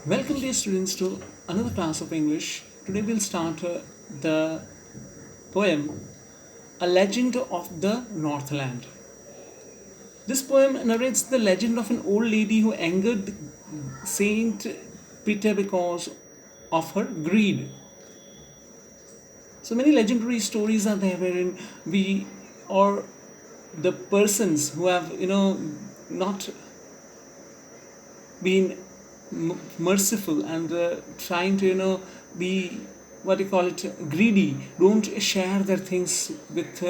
Welcome, dear students, to another class of English. Today we'll start the poem A Legend of the Northland. This poem narrates the legend of an old lady who angered Saint Peter because of her greed. So many legendary stories are there wherein we or the persons who have not been merciful and trying to be what you call it greedy, don't share their things with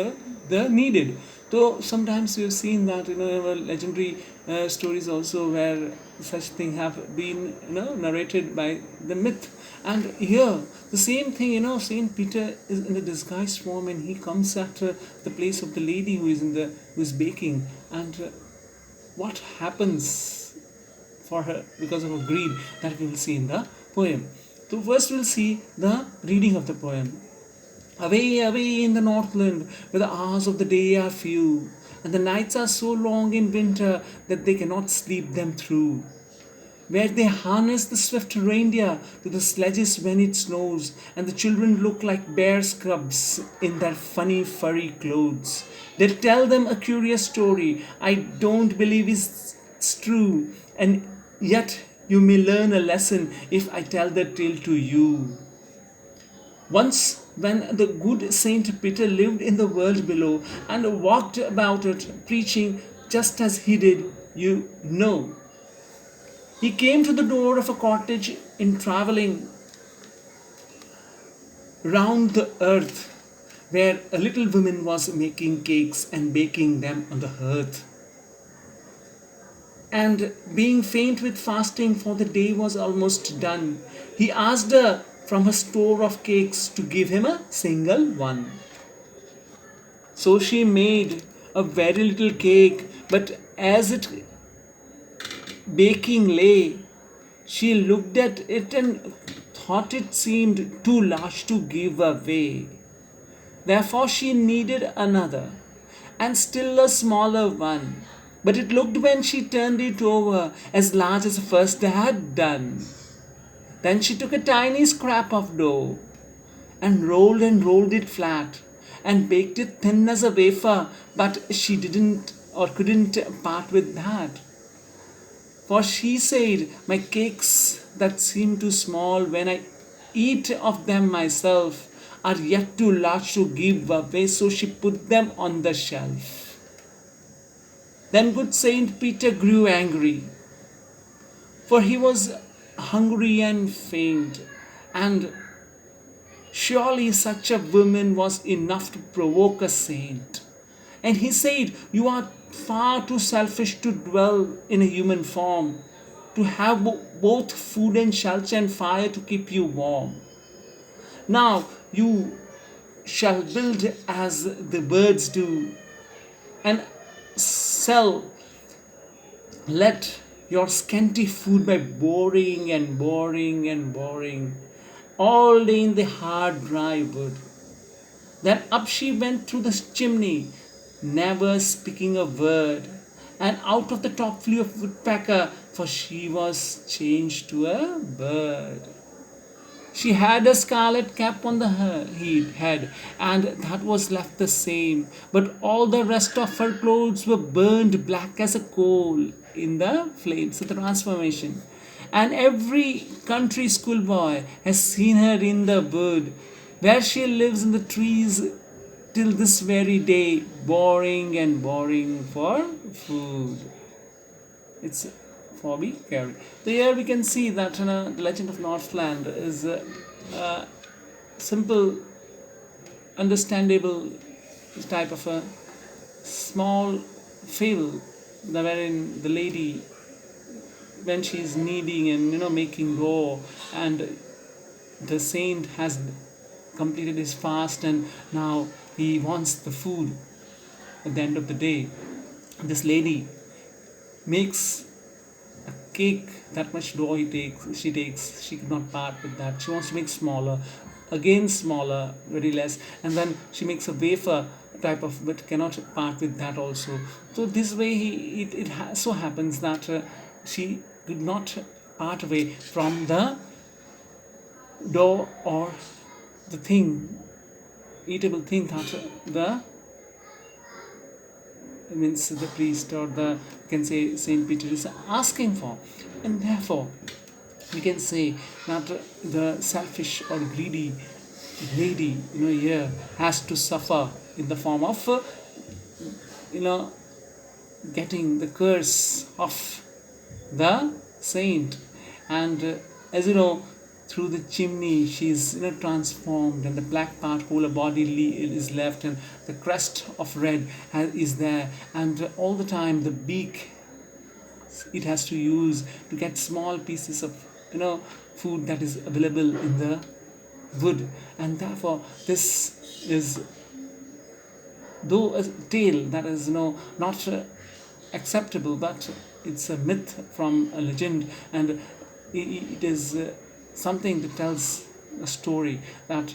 the needed. So sometimes we have seen that legendary stories also where such thing have been narrated by the myth. And here the same thing, Saint Peter is in a disguised form and he comes at the place of the lady who is baking. And what happens for her because of her greed, that we will see in the poem. So first we'll see the reading of the poem. Away, away in the Northland, where the hours of the day are few, and the nights are so long in winter that they cannot sleep them through. Where they harness the swift reindeer to the sledges when it snows, and the children look like bear cubs in their funny furry clothes. They tell them a curious story I don't believe it's true, and yet you may learn a lesson if I tell the tale to you. Once, when the good Saint Peter lived in the world below and walked about it, preaching just as he did, he came to the door of a cottage in traveling round the earth, where a little woman was making cakes and baking them on the hearth. And being faint with fasting, for the day was almost done, he asked her from her store of cakes to give him a single one. So she made a very little cake, but as it baking lay, she looked at it and thought it seemed too large to give away. Therefore, she needed another, and still a smaller one. But it looked when she turned it over as large as the first had done. Then she took a tiny scrap of dough and rolled it flat and baked it thin as a wafer, but she didn't or couldn't part with that. For she said, my cakes that seem too small when I eat of them myself are yet too large to give away, so she put them on the shelf. Then good Saint Peter grew angry, for he was hungry and faint, and surely such a woman was enough to provoke a saint. And he said, you are far too selfish to dwell in a human form, to have both food and shelter and fire to keep you warm. Now you shall build as the birds do, and sell let your scanty food by boring and boring and boring all day in the hard dry wood. Then up she went through the chimney, never speaking a word, and out of the top flew a woodpecker, for she was changed to a bird. She had a scarlet cap on the head, and that was left the same, but all the rest of her clothes were burned black as a coal in the flames of the transformation. And every country schoolboy has seen her in the wood, where she lives in the trees till this very day, boring and boring for food. It's Bobby Carey. So here we can see that the Legend of Northland is a simple, understandable type of a small fable, wherein the lady, when she is kneading and making dough, and the saint has completed his fast, and now he wants the food at the end of the day. This lady makes a cake, that much dough she takes, she could not part with that. She wants to make smaller, again smaller, very less, and then she makes a wafer type of, but cannot part with that also. So this way so happens that she could not part away from the door or the thing, eatable thing that the means the priest or the, you can say, Saint Peter is asking for. And therefore we can say that the selfish or greedy lady, here has to suffer in the form of you know getting the curse of the saint. And as you know, through the chimney she is transformed, and the black part whole her body is left, and the crest of red is there, and all the time the beak it has to use to get small pieces of food that is available in the wood. And therefore this is, though a tale that is not acceptable, but it's a myth from a legend, and it is something that tells a story that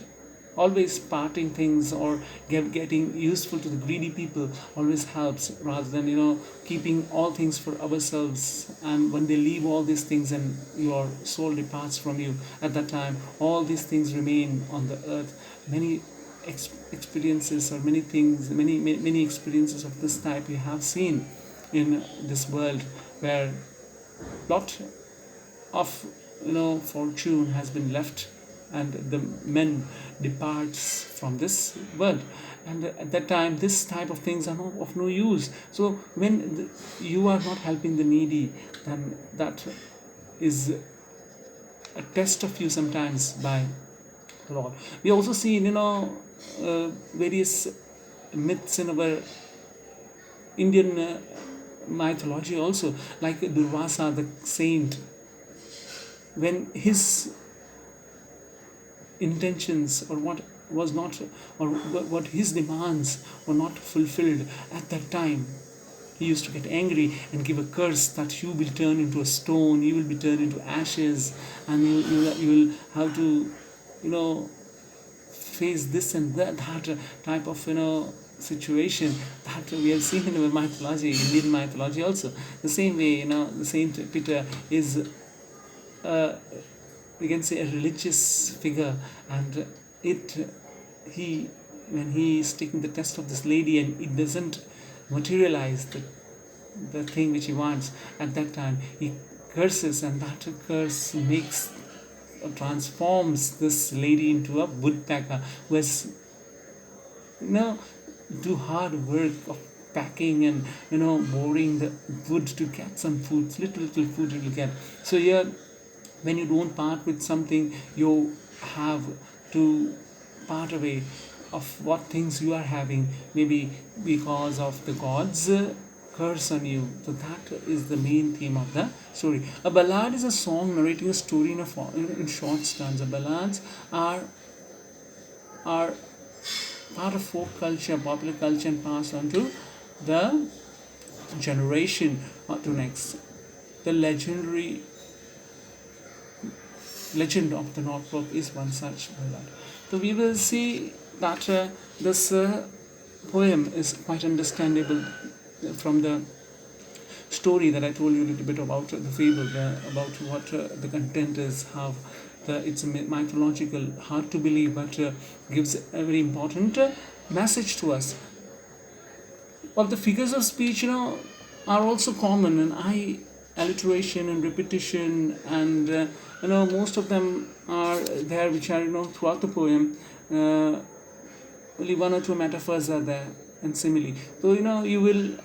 always parting things or getting useful to the greedy people always helps, rather than keeping all things for ourselves. And when they leave all these things and your soul departs from you, at that time all these things remain on the earth. Many experiences, or many things, many experiences of this type we have seen in this world, where lot of fortune has been left, and the men departs from this world. And at that time this type of things are of no use. So when you are not helping the needy, then that is a test of you sometimes by the Lord. We also see various myths in our Indian mythology also, like Durvasa the saint, when his intentions or what was not, or what his demands were not fulfilled at that time, he used to get angry and give a curse that you will turn into a stone, you will be turned into ashes, and you will have to face this and that type of situation that we have seen in our mythology, Indian mythology also. The same way, the Saint Peter is we can say a religious figure, and when he is taking the test of this lady and it doesn't materialize the thing which he wants, at that time he curses, and that curse makes or transforms this lady into a woodpecker who has do hard work of packing and boring the wood to get some food, little food you will get. So here, when you don't part with something, you have to part away of what things you are having, maybe because of the God's curse on you. So that is the main theme of the story. A ballad is a song narrating a story in short stanza. Ballads are part of folk culture, popular culture, and passed on to the generation to next. The legend of the Northland is one such ballad. So we will see that this poem is quite understandable from the story that I told you a little bit about, the fable, about what the content is, how it's mythological, hard to believe, but gives a very important message to us. Well, the figures of speech, are also common, and alliteration and repetition, and most of them are there, which are throughout the poem. Only one or two metaphors are there and simile. So you will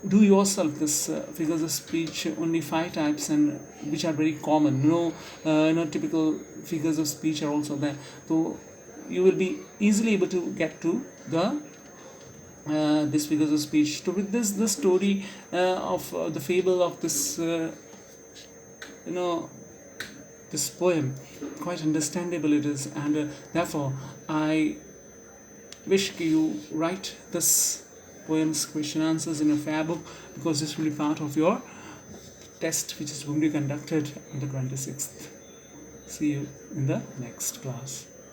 do yourself this figures of speech, only 5 types, and which are very common. Typical figures of speech are also there. So you will be easily able to get to the this figures of speech. So with this, the story of the fable of this this poem, quite understandable it is, and therefore I wish you write this poem's question answers in a fair book, because this will be part of your test, which is going to be conducted on the 26th. See you in the next class.